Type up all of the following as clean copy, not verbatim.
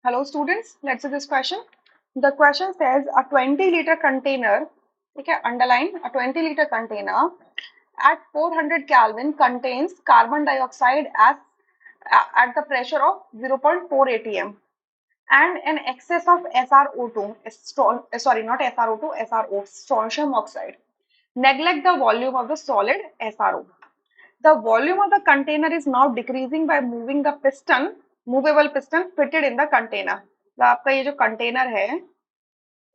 Hello students, let's see this question. The question says a 20-liter container, okay, underline a 20-liter container at 400 Kelvin contains carbon dioxide as at the pressure of 0.4 atm and an excess of SrO2, sorry, not SrO2, SrO, strontium oxide. Neglect the volume of the solid SrO. The volume of the container is now decreasing by moving the piston, movable piston fitted in the container. तो आपका ये जो container है,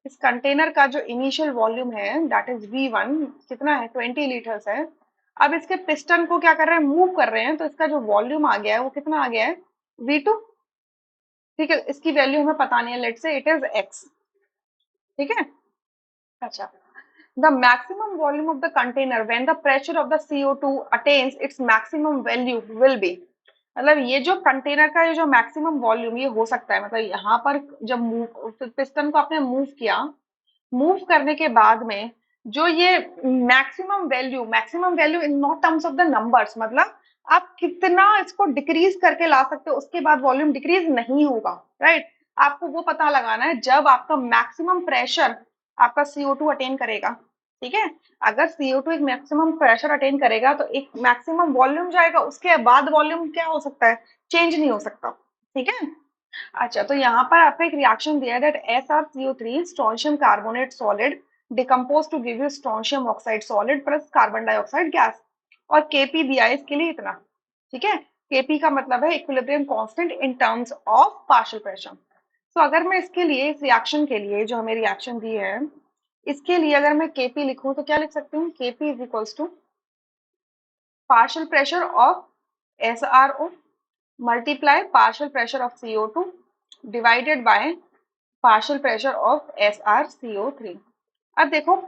इस container का जो initial volume है that is V1, कितना है 20 लीटर्स है। अब इसके पिस्टन को क्या कर रहे हैं, मूव कर रहे हैं, तो इसका जो वॉल्यूम आ गया है वो कितना आ गया है V2। ठीक है, इसकी वैल्यू हमें पता नहीं है, let's say it is X। ठीक है, अच्छा। The maximum volume of the container when the pressure of the CO2 attains its maximum value will be, मतलब ये जो कंटेनर का ये जो मैक्सिमम वॉल्यूम ये हो सकता है, मतलब यहाँ पर जब मूव पिस्टन को आपने मूव किया, मूव करने के बाद में जो ये maximum value in not terms of the numbers, मतलब आप कितना इसको डिक्रीज करके ला सकते हो, उसके बाद वॉल्यूम डिक्रीज नहीं होगा, राइट। आपको वो पता लगाना है जब आपका मैक्सिमम प्रेशर आपका CO2 अटेन करेगा। ठीक है, अगर CO2 एक मैक्सिमम प्रेशर अटेन करेगा तो एक मैक्सिमम वॉल्यूम जाएगा, उसके बाद वॉल्यूम क्या हो सकता है, चेंज नहीं हो सकता। ठीक है, अच्छा, तो यहाँ पर आपका एक रिएक्शन दिया है that SrCO3 strontium carbonate solid decompose to give you strontium oxide solid plus carbon dioxide gas, और Kp दिया है इसके लिए इतना। ठीक है, Kp का मतलब है equilibrium constant in terms of partial pressure. तो अगर मैं इसके लिए, इस रिएक्शन के लिए जो हमें रिएक्शन दी है, इसके लिए अगर मैं Kp लिखूं तो क्या लिख सकती हूँ, Kp is equals to partial pressure of SrO multiply partial pressure of CO2 divided by partial pressure of SrCO3। अब देखो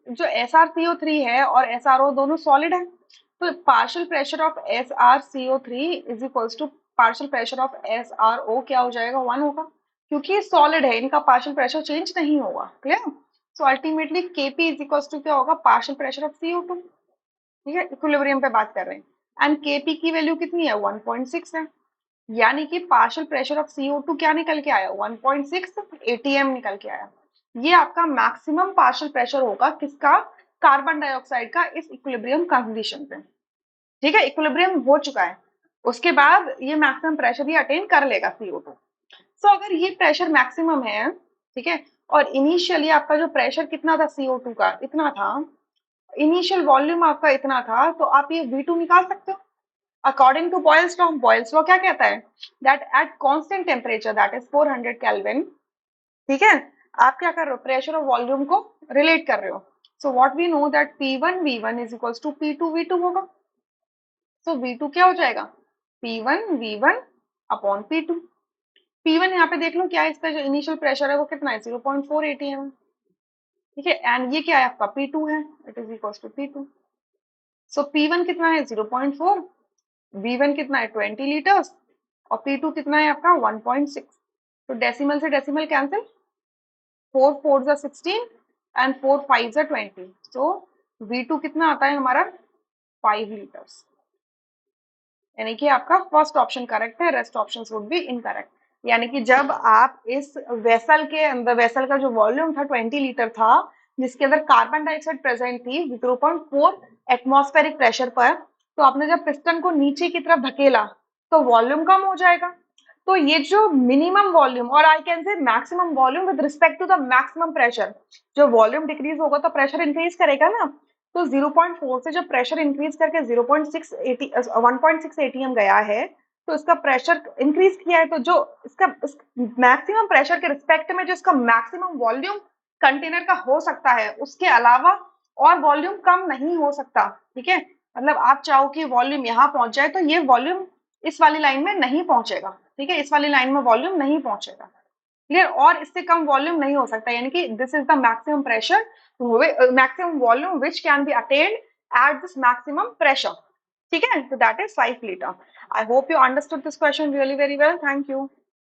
जो SrCO3 है और SrO दोनों सॉलिड है, तो partial pressure of SrCO3 is equals to partial pressure of SrO क्या हो जाएगा, 1 होगा, क्योंकि ये सॉलिड है, इनका पार्शियल प्रेशर चेंज नहीं होगा। Clear, so ultimately Kp is equals to क्या होगा, पार्शियल प्रेशर ऑफ CO2। ठीक है, इक्विलिब्रियम पे बात कर रहे हैं, एंड Kp की वैल्यू कितनी है, 1.6 है, यानी कि पार्शियल प्रेशर ऑफ CO2 क्या निकल के आया, 1.6 atm निकल के आया। ये आपका मैक्सिमम पार्शियल प्रेशर होगा किसका, कार्बन डाइऑक्साइड का, इस इक्विलिब्रियम कंडीशन पे। ठीक है, इक्विलिब्रियम हो चुका है, उसके बाद ये मैक्सिमम प्रेशर भी अटेन कर लेगा CO2। सो अगर ये प्रेशर मैक्सिमम है, ठीक है, और इनिशियली आपका जो प्रेशर कितना था CO2 का, इतना था, इनिशियल वॉल्यूम आपका इतना था, तो आप ये V2 निकाल सकते हो according to Boyle's law. Boyle's law क्या कहता है, that at constant temperature that is 400 kelvin, ठीक है, आप क्या कर रहे हो, प्रेशर और वॉल्यूम को रिलेट कर रहे हो। So what we know that P1 V1 is equals to P2 V2 होगा। सो V2 क्या हो जाएगा, P1 V1 upon P2। P1 यहाँ पे देख लो क्या है, इसका जो इनिशियल प्रेशर है वो कितना है, 0.4 atm। ठीक है, एंड ये क्या है आपका P2 है, it is equals to P2। So P1 कितना है 0.4, V1 कितना है 20 लीटर्स, और P2 कितना है आपका 1.6। तो डेसिमल से डेसिमल कैंसिल, 4 4 16 एंड 4 5 20। तो V2 कितना आता है हमारा 5 लीटर्स, यानी कि आपका फर्स्ट ऑप्शन करेक्ट है, rest options would be incorrect. यानी कि जब आप इस वेसल के अंदर, वेसल का जो वॉल्यूम था 20 लीटर था, जिसके अंदर कार्बन डाइऑक्साइड प्रेजेंट थी 0.4 एटमॉस्फेरिक प्रेशर पर, तो आपने जब पिस्टन को नीचे की तरफ धकेला तो वॉल्यूम कम हो जाएगा। तो ये जो मिनिमम वॉल्यूम, और I can say maximum volume with respect to the maximum pressure, जो वॉल्यूम डिक्रीज होगा तो प्रेशर इंक्रीज करेगा ना। तो 0.4 से जब प्रेशर इंक्रीज करके 1.6 एटीएम गया है, तो इसका प्रेशर इंक्रीज किया है, तो जो इसका मैक्सिमम प्रेशर के रिस्पेक्ट में जो इसका मैक्सिमम वॉल्यूम कंटेनर का हो सकता है, उसके अलावा और वॉल्यूम कम नहीं हो सकता। ठीक है, मतलब आप चाहो कि वॉल्यूम यहाँ पहुंच जाए, तो ये वॉल्यूम इस वाली लाइन में नहीं पहुंचेगा। ठीक है, इस वाली लाइन में वॉल्यूम नहीं पहुंचेगा। क्लियर, और इससे कम वॉल्यूम नहीं हो सकता, यानी कि this is the maximum pressure, maximum volume which can be attained at this maximum pressure. ठीक है, so that is 5 liter. I hope you understood this question really very well. Thank you.